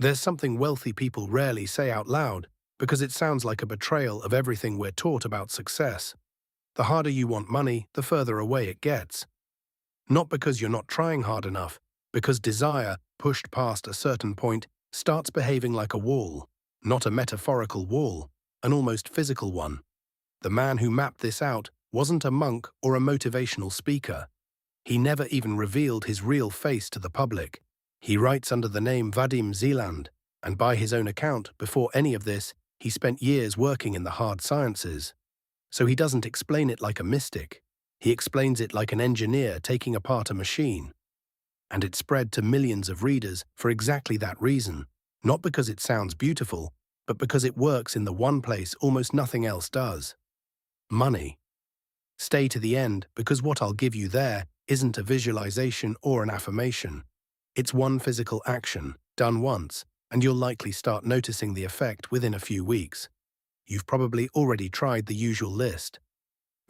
There's something wealthy people rarely say out loud because it sounds like a betrayal of everything we're taught about success. The harder you want money, the further away it gets. Not because you're not trying hard enough, because desire, pushed past a certain point, starts behaving like a wall, not a metaphorical wall, an almost physical one. The man who mapped this out wasn't a monk or a motivational speaker. He never even revealed his real face to the public. He writes under the name Vadim Zeland, and by his own account, before any of this, he spent years working in the hard sciences. So he doesn't explain it like a mystic. He explains it like an engineer taking apart a machine. And it spread to millions of readers for exactly that reason, not because it sounds beautiful, but because it works in the one place almost nothing else does. Money. Stay to the end, because what I'll give you there isn't a visualization or an affirmation. It's one physical action, done once, and you'll likely start noticing the effect within a few weeks. You've probably already tried the usual list.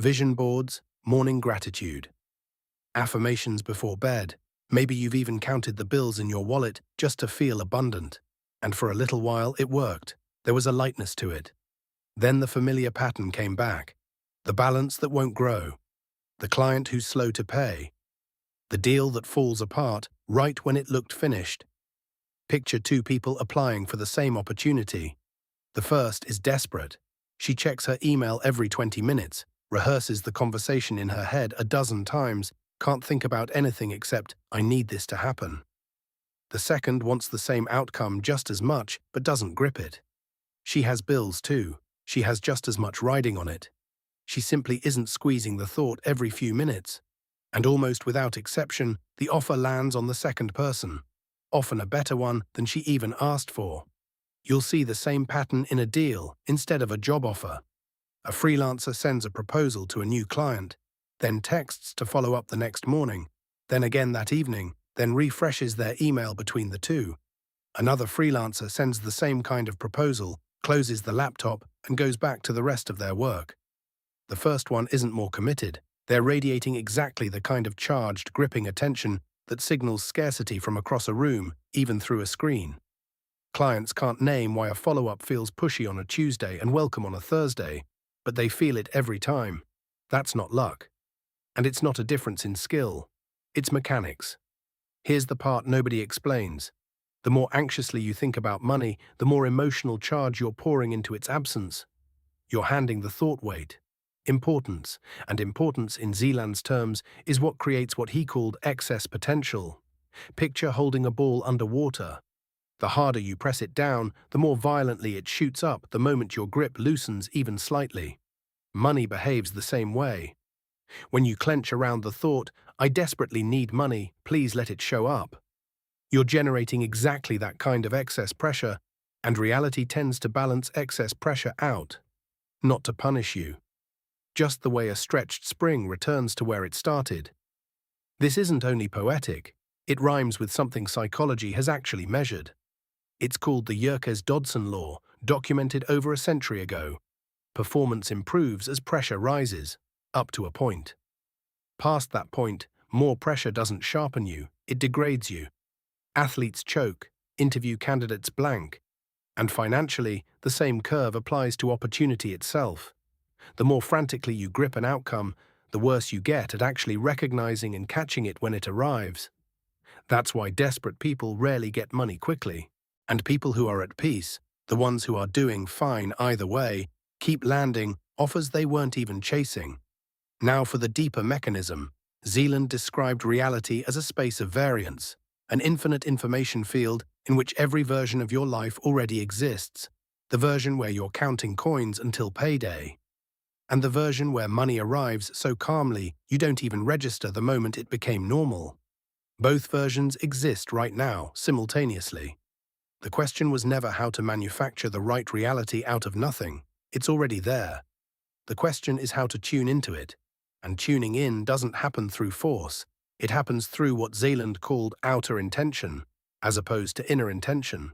Vision boards, morning gratitude. Affirmations before bed. Maybe you've even counted the bills in your wallet just to feel abundant. And for a little while it worked. There was a lightness to it. Then the familiar pattern came back. The balance that won't grow. The client who's slow to pay. The deal that falls apart right when it looked finished. Picture two people applying for the same opportunity. The first is desperate. She checks her email every 20 minutes, rehearses the conversation in her head a dozen times, can't think about anything except, I need this to happen. The second wants the same outcome just as much, but doesn't grip it. She has bills too. She has just as much riding on it. She simply isn't squeezing the thought every few minutes. And almost without exception, the offer lands on the second person, often a better one than she even asked for. You'll see the same pattern in a deal instead of a job offer. A freelancer sends a proposal to a new client, then texts to follow up the next morning, then again that evening, then refreshes their email between the two. Another freelancer sends the same kind of proposal, closes the laptop, and goes back to the rest of their work. The first one isn't more committed. They're radiating exactly the kind of charged, gripping attention that signals scarcity from across a room, even through a screen. Clients can't name why a follow-up feels pushy on a Tuesday and welcome on a Thursday, but they feel it every time. That's not luck. And it's not a difference in skill. It's mechanics. Here's the part nobody explains. The more anxiously you think about money, the more emotional charge you're pouring into its absence. You're handing the thought weight. Importance, and importance in Zeland's terms, is what creates what he called excess potential. Picture holding a ball underwater. The harder you press it down, the more violently it shoots up the moment your grip loosens even slightly. Money behaves the same way. When you clench around the thought, I desperately need money, please let it show up. You're generating exactly that kind of excess pressure, and reality tends to balance excess pressure out. Not to punish you. Just the way a stretched spring returns to where it started. This isn't only poetic, it rhymes with something psychology has actually measured. It's called the Yerkes-Dodson law, documented over a century ago. Performance improves as pressure rises, up to a point. Past that point, more pressure doesn't sharpen you, it degrades you. Athletes choke, interview candidates blank. And financially, the same curve applies to opportunity itself. The more frantically you grip an outcome, the worse you get at actually recognizing and catching it when it arrives. That's why desperate people rarely get money quickly. And people who are at peace, the ones who are doing fine either way, keep landing offers they weren't even chasing. Now for the deeper mechanism, Zeland described reality as a space of variance, an infinite information field in which every version of your life already exists, the version where you're counting coins until payday, and the version where money arrives so calmly you don't even register the moment it became normal. Both versions exist right now, simultaneously. The question was never how to manufacture the right reality out of nothing. It's already there. The question is how to tune into it. And tuning in doesn't happen through force. It happens through what Zeland called outer intention, as opposed to inner intention.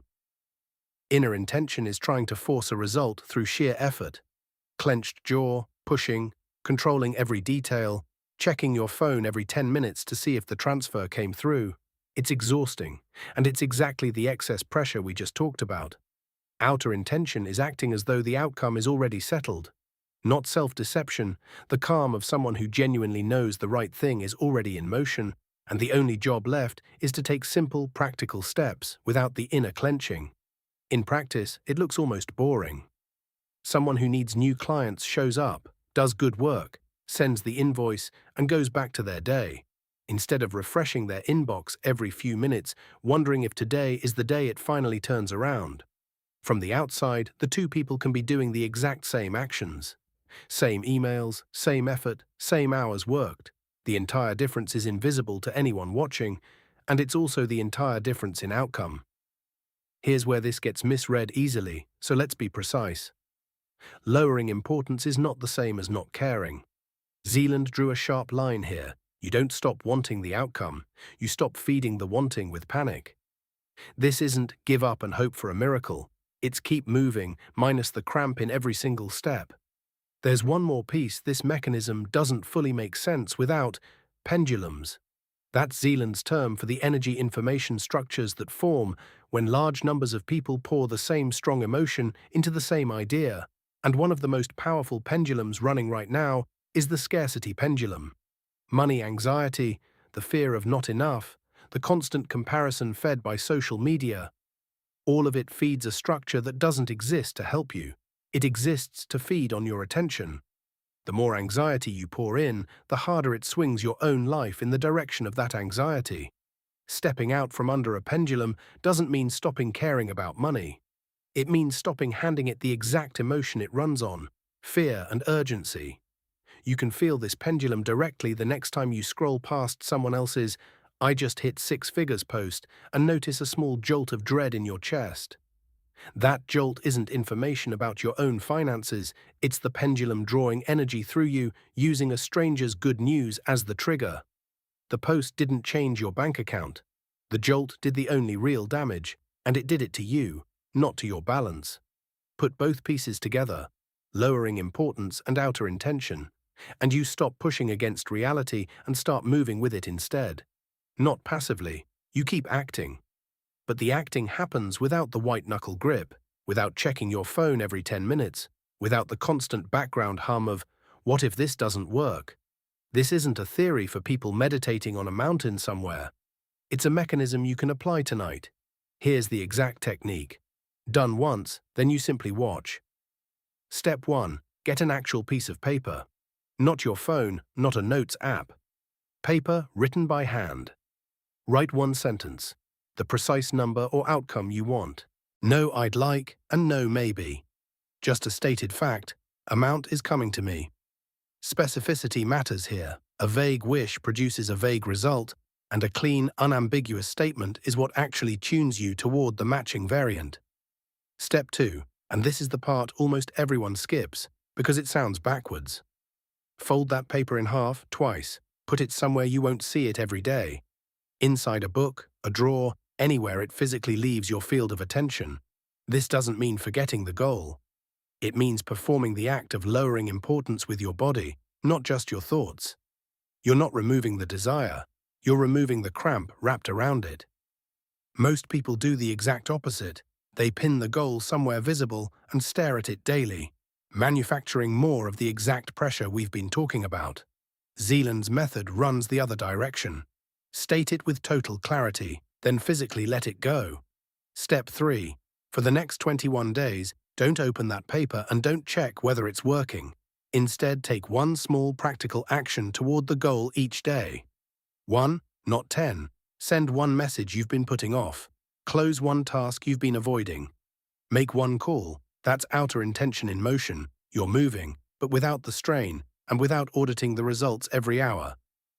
Inner intention is trying to force a result through sheer effort. Clenched jaw, pushing, controlling every detail, checking your phone every 10 minutes to see if the transfer came through. It's exhausting, and it's exactly the excess pressure we just talked about. Outer intention is acting as though the outcome is already settled. Not self-deception, the calm of someone who genuinely knows the right thing is already in motion, and the only job left is to take simple, practical steps without the inner clenching. In practice, it looks almost boring. Someone who needs new clients shows up, does good work, sends the invoice, and goes back to their day, instead of refreshing their inbox every few minutes, wondering if today is the day it finally turns around. From the outside, the two people can be doing the exact same actions. Same emails, same effort, same hours worked. The entire difference is invisible to anyone watching, and it's also the entire difference in outcome. Here's where this gets misread easily, so let's be precise. Lowering importance is not the same as not caring. Zeland drew a sharp line here. You don't stop wanting the outcome, you stop feeding the wanting with panic. This isn't give up and hope for a miracle. It's keep moving, minus the cramp in every single step. There's one more piece this mechanism doesn't fully make sense without: pendulums. That's Zeland's term for the energy information structures that form when large numbers of people pour the same strong emotion into the same idea. And one of the most powerful pendulums running right now is the scarcity pendulum. Money anxiety, the fear of not enough, the constant comparison fed by social media. All of it feeds a structure that doesn't exist to help you. It exists to feed on your attention. The more anxiety you pour in, the harder it swings your own life in the direction of that anxiety. Stepping out from under a pendulum doesn't mean stopping caring about money. It means stopping handing it the exact emotion it runs on: fear and urgency. You can feel this pendulum directly the next time you scroll past someone else's "I just hit 6 figures" post and notice a small jolt of dread in your chest. That jolt isn't information about your own finances, it's the pendulum drawing energy through you, using a stranger's good news as the trigger. The post didn't change your bank account. The jolt did the only real damage, and it did it to you, not to your balance. Put both pieces together, lowering importance and outer intention, and you stop pushing against reality and start moving with it instead. Not passively, you keep acting. But the acting happens without the white-knuckle grip, without checking your phone every 10 minutes, without the constant background hum of, "What if this doesn't work?" This isn't a theory for people meditating on a mountain somewhere. It's a mechanism you can apply tonight. Here's the exact technique. Done once, then you simply watch. Step 1. Get an actual piece of paper. Not your phone, not a notes app. Paper written by hand. Write one sentence. The precise number or outcome you want. No "I'd like" and no "maybe." Just a stated fact: amount is coming to me. Specificity matters here. A vague wish produces a vague result, and a clean, unambiguous statement is what actually tunes you toward the matching variant. Step 2, and this is the part almost everyone skips, because it sounds backwards. Fold that paper in half, twice. Put it somewhere you won't see it every day. Inside a book, a drawer, anywhere it physically leaves your field of attention. This doesn't mean forgetting the goal. It means performing the act of lowering importance with your body, not just your thoughts. You're not removing the desire, you're removing the cramp wrapped around it. Most people do the exact opposite. They pin the goal somewhere visible and stare at it daily, manufacturing more of the exact pressure we've been talking about. Zeland's method runs the other direction. State it with total clarity, then physically let it go. Step 3. For the next 21 days, don't open that paper and don't check whether it's working. Instead, take one small practical action toward the goal each day. 1, not 10. Send one message you've been putting off. Close one task you've been avoiding. Make one call. That's outer intention in motion. You're moving, but without the strain, and without auditing the results every hour.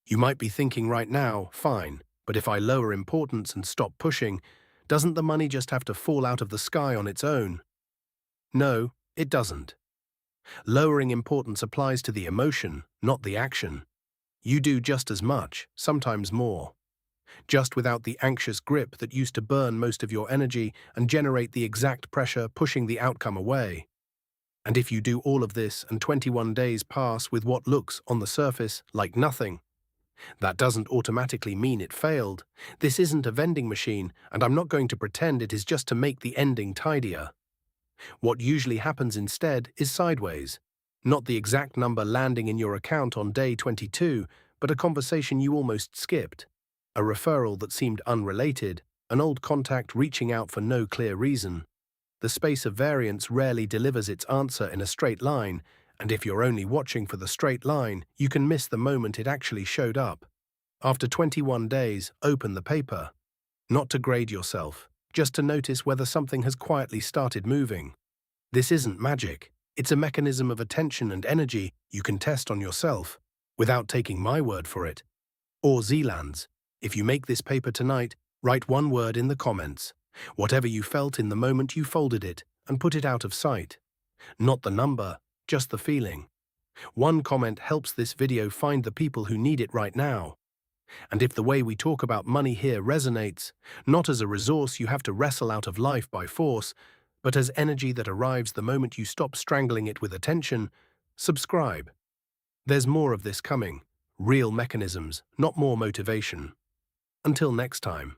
You might be thinking right now, fine, but if I lower importance and stop pushing, doesn't the money just have to fall out of the sky on its own? No, it doesn't. Lowering importance applies to the emotion, not the action. You do just as much, sometimes more. Just without the anxious grip that used to burn most of your energy and generate the exact pressure pushing the outcome away. And if you do all of this and 21 days pass with what looks, on the surface, like nothing, That doesn't automatically mean it failed. This isn't a vending machine, and I'm not going to pretend it is just to make the ending tidier. What usually happens instead is sideways. Not the exact number landing in your account on day 22, but a conversation you almost skipped. A referral that seemed unrelated, an old contact reaching out for no clear reason. The space of variance rarely delivers its answer in a straight line, and if you're only watching for the straight line, you can miss the moment it actually showed up. After 21 days, open the paper. Not to grade yourself, just to notice whether something has quietly started moving. This isn't magic. It's a mechanism of attention and energy you can test on yourself, without taking my word for it. Or Zeland's. If you make this paper tonight, write one word in the comments. Whatever you felt in the moment you folded it, and put it out of sight. Not the number, just the feeling. One comment helps this video find the people who need it right now. And if the way we talk about money here resonates, not as a resource you have to wrestle out of life by force, but as energy that arrives the moment you stop strangling it with attention, subscribe. There's more of this coming. Real mechanisms, not more motivation. Until next time.